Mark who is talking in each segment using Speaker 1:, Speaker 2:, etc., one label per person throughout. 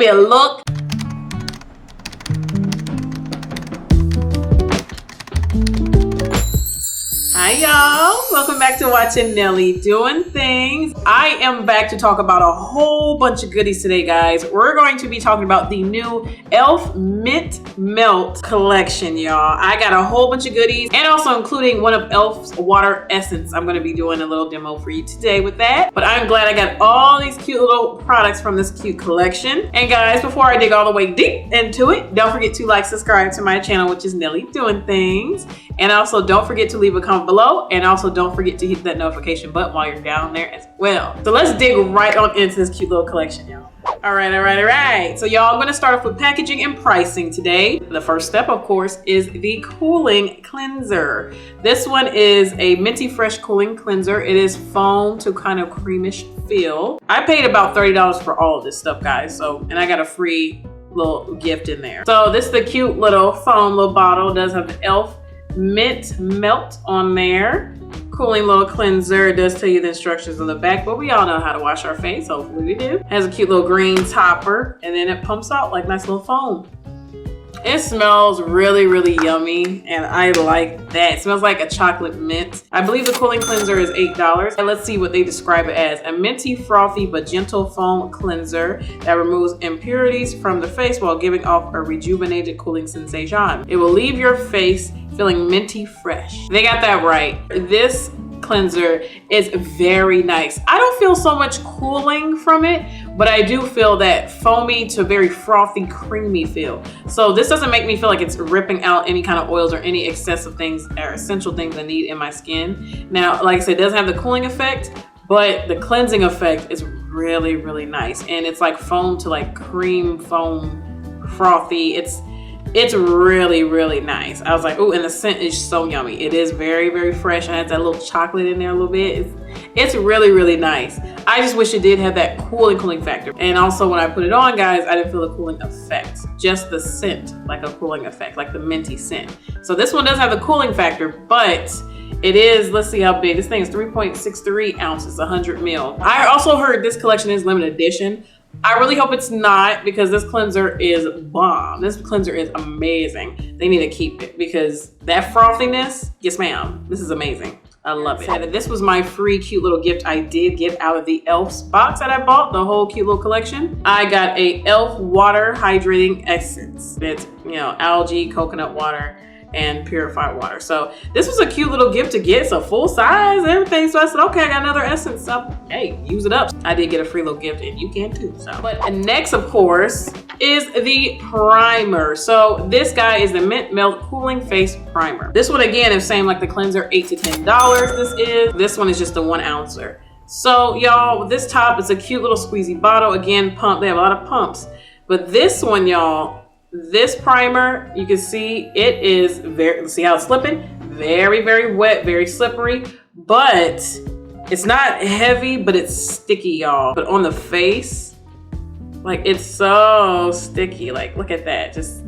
Speaker 1: me a look. Hi y'all, welcome back to watching Nelly Doing Things. I am back to talk about a whole bunch of goodies today, guys. We're going to be talking about the new E.L.F. Mint Melt collection, y'all. I got a whole bunch of goodies and also including one of E.L.F.'s water essence. I'm going to be doing a little demo for you today with that. But I'm glad I got all these cute little products from this cute collection. And guys, before I dig all the way deep into it, don't forget to like, subscribe to my channel, which is Nelly Doing Things. And also don't forget to leave a comment below, and also don't forget to hit that notification button while you're down there as well. So let's dig right on into this cute little collection, y'all. All right. So y'all, I'm gonna start off with packaging and pricing today. The first step, of course, is the cooling cleanser. This one is a minty fresh cooling cleanser. It is foam to kind of creamish feel. I paid about $30 for all of this stuff, guys. And I got a free little gift in there. So this is the cute little foam little bottle. It does have the E.L.F. Mint Melt on there. Cooling little cleanser. It does tell you the instructions on the back, but we all know how to wash our face. Hopefully we do. Has a cute little green topper, and then it pumps out like nice little foam. It smells really, really yummy, and I like that. It smells like a chocolate mint. I believe the cooling cleanser is $8. And let's see what they describe it as. A minty, frothy, but gentle foam cleanser that removes impurities from the face while giving off a rejuvenated cooling sensation. It will leave your face feeling minty fresh. They got that right. This cleanser is very nice. I don't feel so much cooling from it, but I do feel that foamy to very frothy, creamy feel. So this doesn't make me feel like it's ripping out any kind of oils or any excessive things or essential things I need in my skin. Now, like I said, it doesn't have the cooling effect, but the cleansing effect is really, really nice. And it's like foam to like cream foam, frothy. It's really, really nice. I was like, oh, and the scent is so yummy. It is very, very fresh. And it has that little chocolate in there a little bit. It's really, really nice. I just wish it did have that cooling factor. And also when I put it on, guys, I didn't feel the cooling effect. Just the scent, like a cooling effect, like the minty scent. So this one does have the cooling factor, but it is, let's see how big. This thing is 3.63 ounces, 100 mil. I also heard this collection is limited edition. I really hope it's not, because this cleanser is bomb. This cleanser is amazing. They need to keep it because that frothiness, yes ma'am, this is amazing. I love it. And this was my free cute little gift I did get out of the E.L.F.'s box that I bought, the whole cute little collection. I got a E.L.F. water hydrating essence. It's, algae, coconut water, and purified water. So this was a cute little gift to get. It's a full size and everything. So I said, okay, I got another essence. So hey, use it up. I did get a free little gift and you can too. But next, of course, is the primer. So this guy is the Mint Melt Cooling Face Primer. This one again is same like the cleanser, $8 to $10. This one is just a 1 ouncer. So y'all, this top is a cute little squeezy bottle. Again, pump. They have a lot of pumps. But this one, y'all, this primer, you can see it is very, see how it's slipping? Very, very wet, very slippery, but it's not heavy, but it's sticky, y'all. But on the face, like it's so sticky. Like, look at that. Just,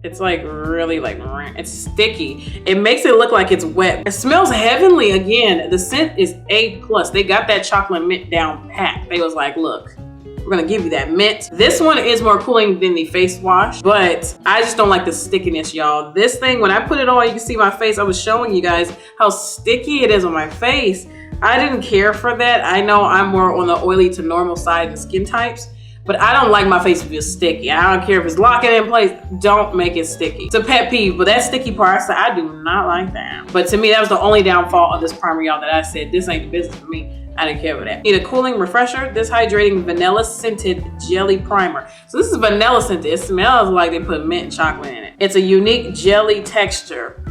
Speaker 1: it's like really like, it's sticky. It makes it look like it's wet. It smells heavenly. Again, the scent is A+. They got that chocolate mint down pat. They was like, look, we're gonna give you that mint. This one is more cooling than the face wash, but I just don't like the stickiness, y'all. This thing, when I put it on, you can see my face. I was showing you guys how sticky it is on my face. I didn't care for that. I know I'm more on the oily to normal side of skin types, but I don't like my face to feel sticky. I don't care if it's locking in place, don't make it sticky. It's a pet peeve, but that sticky part, I do not like that. But to me, that was the only downfall of this primer, y'all, that I said, this ain't the business for me. I didn't care for that. Need a cooling refresher. This hydrating vanilla scented jelly primer. So this is vanilla scented. It smells like they put mint and chocolate in it. It's a unique jelly texture.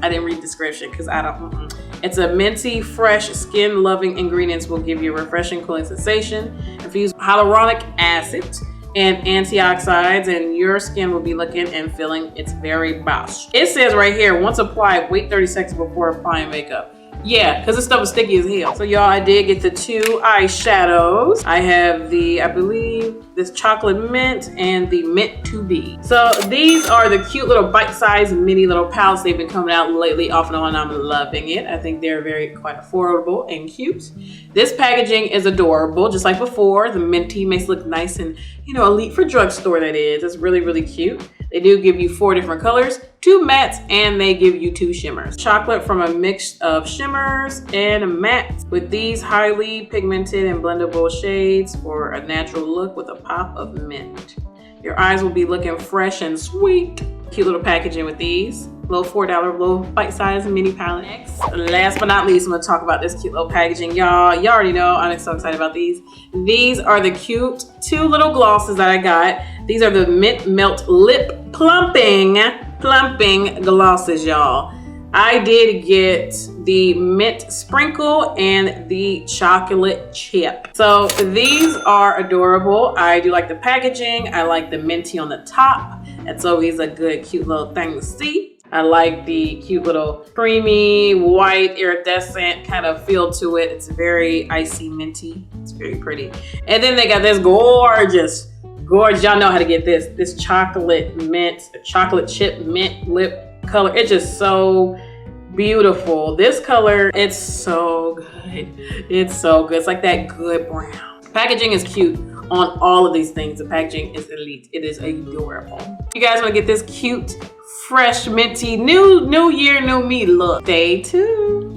Speaker 1: I didn't read the description because I don't. It's a minty, fresh, skin-loving ingredients will give you a refreshing cooling sensation. Infused hyaluronic acid and antioxidants, and your skin will be looking and feeling its very best. It says right here, once applied, wait 30 seconds before applying makeup. Yeah, because this stuff is sticky as hell. So y'all, I did get the 2 eyeshadows. I have the, I believe, this chocolate mint and the mint 2B. So these are the cute little bite-sized mini little palettes. They've been coming out lately off and on. I'm loving it. I think they're quite affordable and cute. This packaging is adorable, just like before. The minty makes it look nice and, you know, elite for drugstore, that is. It's really, really cute. They do give you 4 different colors, 2 mattes, and they give you 2 shimmers. Chocolate from a mix of shimmers and mattes with these highly pigmented and blendable shades for a natural look with a pop of mint. Your eyes will be looking fresh and sweet. Cute little packaging with these. Little $4 little bite-sized mini palette. Next, last but not least, I'm gonna talk about this cute little packaging. Y'all already know I'm so excited about these. These are the cute 2 little glosses that I got. These are the Mint Melt Lip Plumping Glosses, y'all. I did get the mint sprinkle and the chocolate chip. So these are adorable. I do like the packaging. I like the minty on the top. It's always a good, cute little thing to see. I like the cute little creamy, white, iridescent kind of feel to it. It's very icy minty. It's very pretty. And then they got this gorgeous, y'all know how to get this chocolate mint, chocolate chip mint lip color. It's just so beautiful. This color, it's so good. It's so good. It's like that good brown. Packaging is cute on all of these things. The packaging is elite. It is adorable. You guys want to get this cute, fresh, minty, new year, new me look? Stay tuned.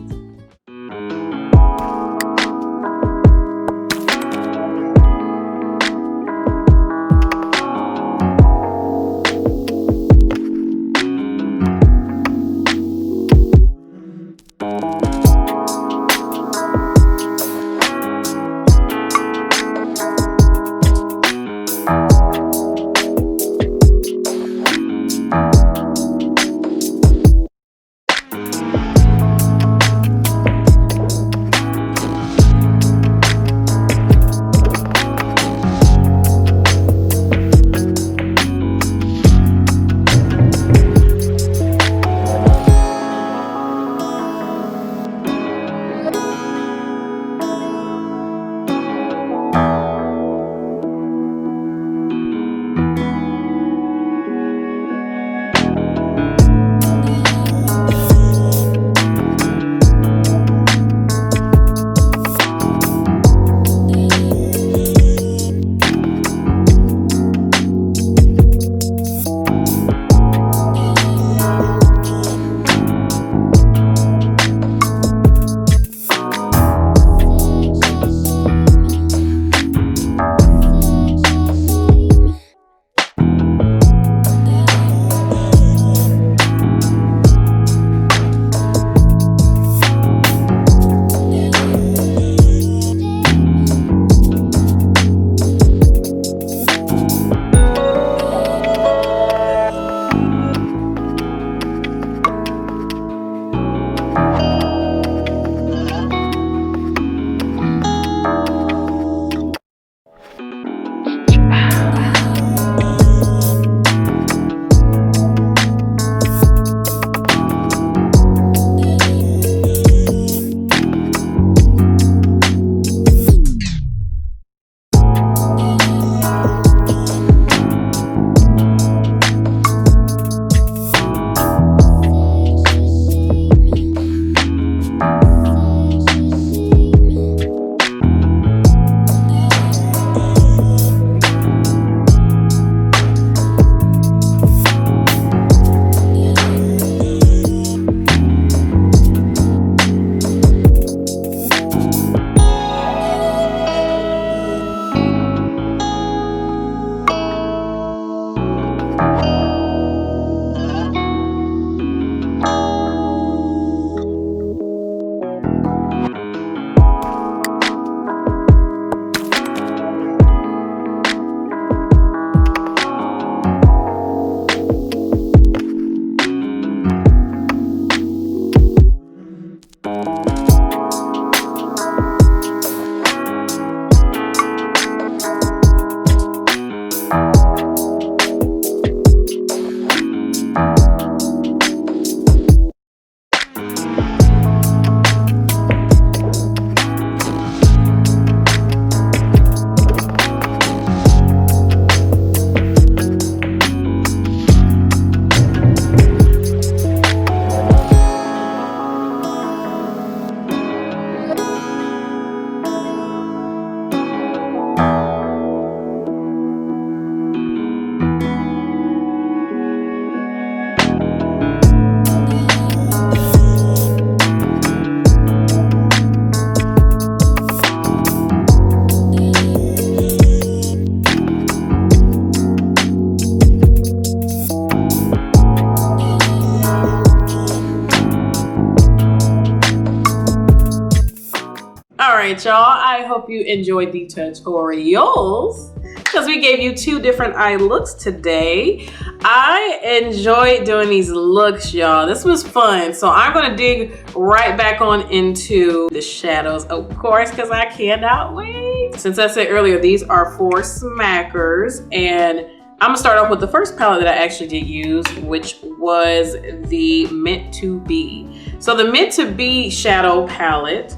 Speaker 1: y'all, I hope you enjoyed the tutorials because we gave you 2 different eye looks today. I enjoyed doing these looks, y'all. This was fun. So I'm gonna dig right back on into the shadows, of course, because I cannot wait. Since I said earlier, these are 4 smackers, and I'm gonna start off with the first palette that I actually did use, which was the Meant to Be. So the Meant to Be shadow palette,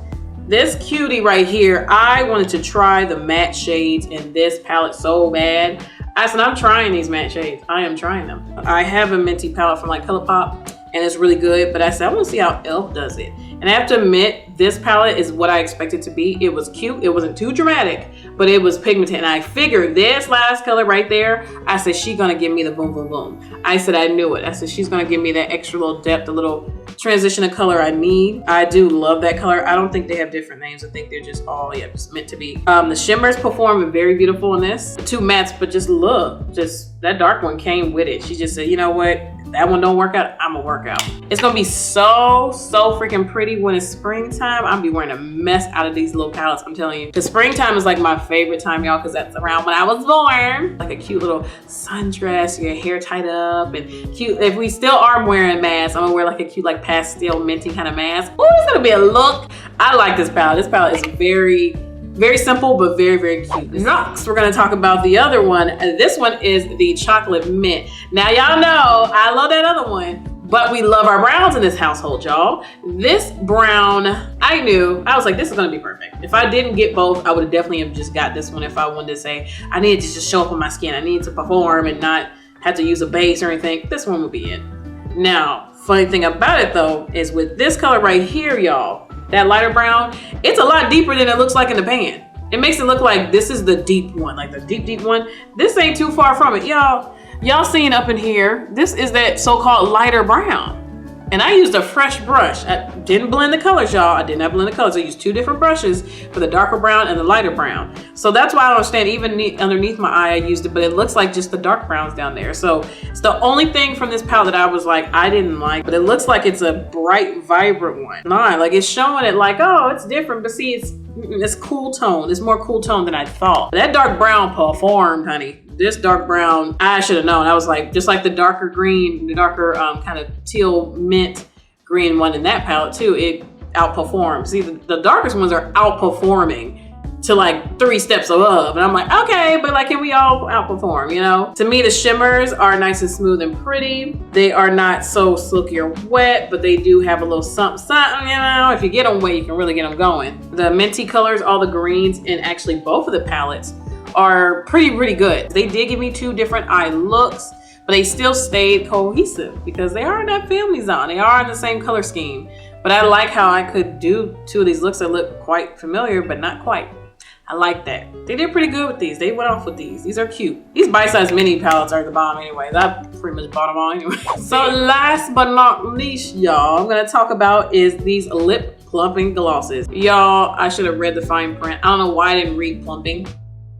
Speaker 1: this cutie right here, I wanted to try the matte shades in this palette so bad. I said, I'm trying these matte shades. I am trying them. I have a minty palette from like ColourPop, and it's really good, but I said, I want to see how E.L.F does it. And I have to admit, this palette is what I expected to be. It was cute. It wasn't too dramatic, but it was pigmented. And I figured this last color right there, I said, she's going to give me the boom, boom, boom. I said, I knew it. I said, she's going to give me that extra little depth, a little transition of color I need. I do love that color. I don't think they have different names. I think they're just all, yeah, just Meant to Be. The shimmers perform very beautiful in this. The 2 mattes, but just look, just that dark one came with it. She just said, you know what? That one don't work out, I'm gonna work out. It's gonna be so freaking pretty when it's springtime. I'll be wearing a mess out of these little palettes, I'm telling you. Because springtime is like my favorite time, y'all, because that's around when I was born. Like a cute little sundress, your hair tied up, and cute. If we still are wearing masks, I'm gonna wear like a cute like pastel minty kind of mask. Oh, it's gonna be a look. I like this palette. This palette is very simple, but very cute. Next, we're gonna talk about the other one. This one is the Chocolate Mint. Now, y'all know, I love that other one, but we love our browns in this household, y'all. This brown, I was like, this is gonna be perfect. If I didn't get both, I would have definitely have just got this one if I wanted to say, I needed to just show up on my skin. I needed to perform and not have to use a base or anything. This one would be it. Now, funny thing about it though, is with this color right here, y'all, that lighter brown, it's a lot deeper than it looks like in the pan. It makes it look like this is the deep one, like the deep one. This ain't too far from it. Y'all seen up in here, this is that so-called lighter brown. And I used a fresh brush. I didn't blend the colors, y'all. I did not blend the colors. I used 2 different brushes for the darker brown and the lighter brown. So that's why I don't understand, even underneath my eye I used it, but it looks like just the dark browns down there. So it's the only thing from this palette that I was like, I didn't like, but it looks like it's a bright, vibrant one. Like it's showing it like, oh, it's different, but see, it's cool tone. It's more cool tone than I thought. That dark brown performed, honey. This dark brown, I should have known. I was like, just like the darker green, the darker kind of teal mint green one in that palette too, it outperforms. See, the darkest ones are outperforming to like 3 steps above. And I'm like, okay, but like, can we all outperform, you know? To me, the shimmers are nice and smooth and pretty. They are not so silky or wet, but they do have a little something, you know? If you get them wet, you can really get them going. The minty colors, all the greens, and actually both of the palettes are pretty good. They did give me 2 different eye looks, but they still stayed cohesive because they are in that family zone. They are in the same color scheme. But I like how I could do 2 of these looks that look quite familiar, but not quite. I like that. They did pretty good with these. They went off with these. These are cute. These bite-sized mini palettes are the bomb anyways. I pretty much bought them all anyway. So last but not least, y'all, I'm gonna talk about is these lip plumping glosses. Y'all, I should have read the fine print. I don't know why I didn't read plumping.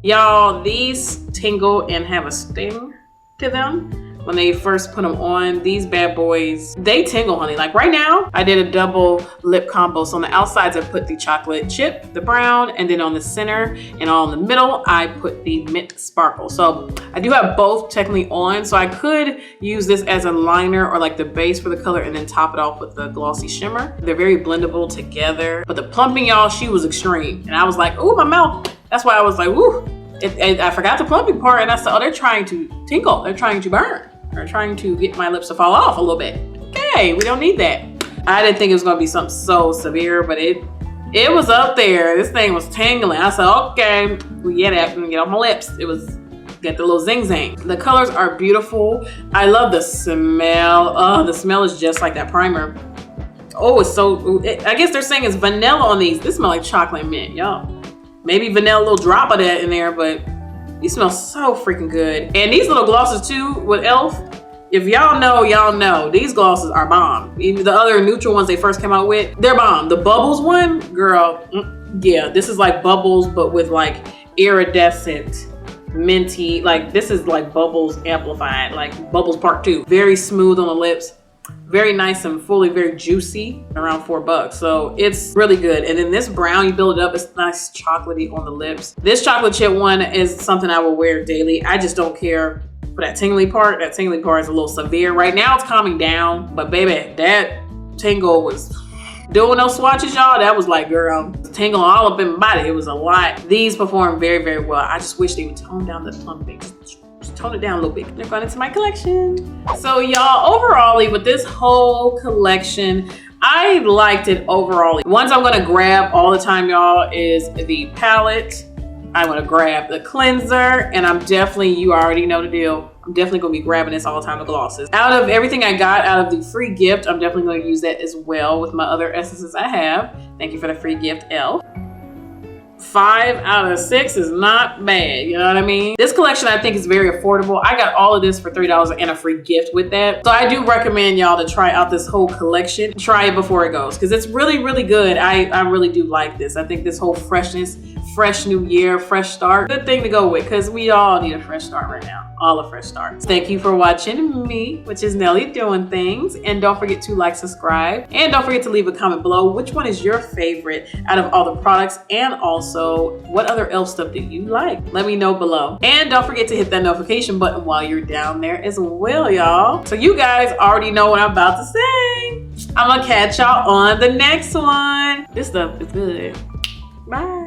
Speaker 1: Y'all, these tingle and have a sting to them. When they first put them on, these bad boys, they tingle, honey. Like right now, I did a double lip combo. So on the outsides, I put the chocolate chip, the brown, and then on the center and on the middle, I put the mint sparkle. So I do have both technically on. So I could use this as a liner or like the base for the color and then top it off with the glossy shimmer. They're very blendable together. But the plumping, y'all, she was extreme. And I was like, ooh, my mouth. That's why I was like, woo. I forgot the plumping part and I said, oh, they're trying to tingle. They're trying to burn. They're trying to get my lips to fall off a little bit. Okay, we don't need that. I didn't think it was gonna be something so severe, but it was up there. This thing was tingling. I said, okay, we get it. I'm gonna get on my lips. It was, get the little zing zing. The colors are beautiful. I love the smell. Oh, the smell is just like that primer. Oh, it's so, I guess they're saying it's vanilla on these. This smells like chocolate mint, y'all. Maybe vanilla, a little drop of that in there, but these smell so freaking good. And these little glosses too with E.L.F. If y'all know, these glosses are bomb. Even the other neutral ones they first came out with, they're bomb. The Bubbles one, girl, yeah, this is like Bubbles, but with like iridescent, minty, like this is like Bubbles amplified, like Bubbles Part 2. Very smooth on the lips. Very nice and fully, very juicy, around $4. So it's really good. And then this brown, you build it up, it's nice chocolatey on the lips. This chocolate chip one is something I will wear daily. I just don't care for that tingly part. That tingly part is a little severe. Right now it's calming down, but baby, that tingle was doing those swatches, y'all. That was like, girl, tingling all up in my body. It was a lot. These perform very, very well. I just wish they would tone down the plumping. Just tone it down a little bit. They're going into my collection. So y'all, overall, with this whole collection, I liked it overall. Ones I'm gonna grab all the time, y'all, is the palette. I'm gonna grab the cleanser, and I'm definitely, you already know the deal, I'm definitely gonna be grabbing this all the time, the glosses. Out of everything I got out of the free gift, I'm definitely gonna use that as well with my other essences I have. Thank you for the free gift, E.L.F. 5 out of 6 is not bad, you know what I mean? This collection I think is very affordable. I got all of this for $3 and a free gift with that. So I do recommend y'all to try out this whole collection. Try it before it goes, because it's really, really good. I really do like this. I think this whole freshness, fresh new year, fresh start, good thing to go with, because we all need a fresh start right now. All a fresh start. Thank you for watching me, which is Nelly Doing Things. And don't forget to like, subscribe, and don't forget to leave a comment below. Which one is your favorite out of all the products? And also, what other E.L.F. stuff do you like? Let me know below. And don't forget to hit that notification button while you're down there as well, y'all. So you guys already know what I'm about to say. I'm gonna catch y'all on the next one. This stuff is good. Bye.